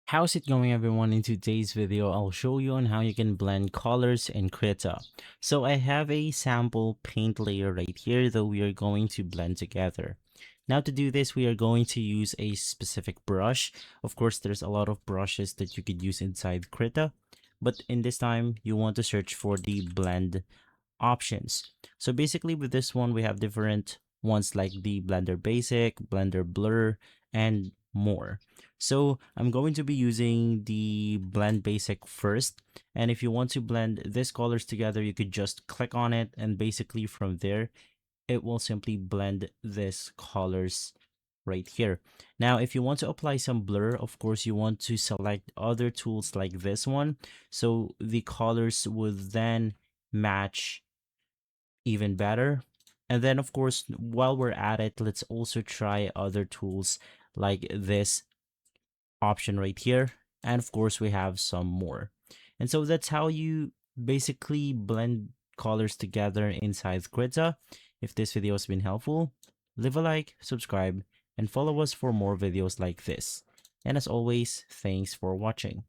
How's it going, everyone? In today's video, I'll show you on how you can blend colors in Krita. So I have a sample paint layer right here that we are going to blend together. Now to do this, we are going to use a specific brush. Of course, there's a lot of brushes that you could use inside Krita, but in this time, you want to search for the blend options. So basically with this one, we have different ones like the Blender Basic, Blender Blur, and more. So I'm going to be using the Blend Basic first. And if you want to blend these colors together, you could just click on it. And basically from there, it will simply blend these colors right here. Now, if you want to apply some blur, of course, you want to select other tools like this one. So the colors would then match even better. And then of course, while we're at it, let's also try other tools like this option right here. And of course, we have some more. And so that's how you basically blend colors together inside Krita. If this video has been helpful, leave a like, subscribe, and follow us for more videos like this. And as always, thanks for watching.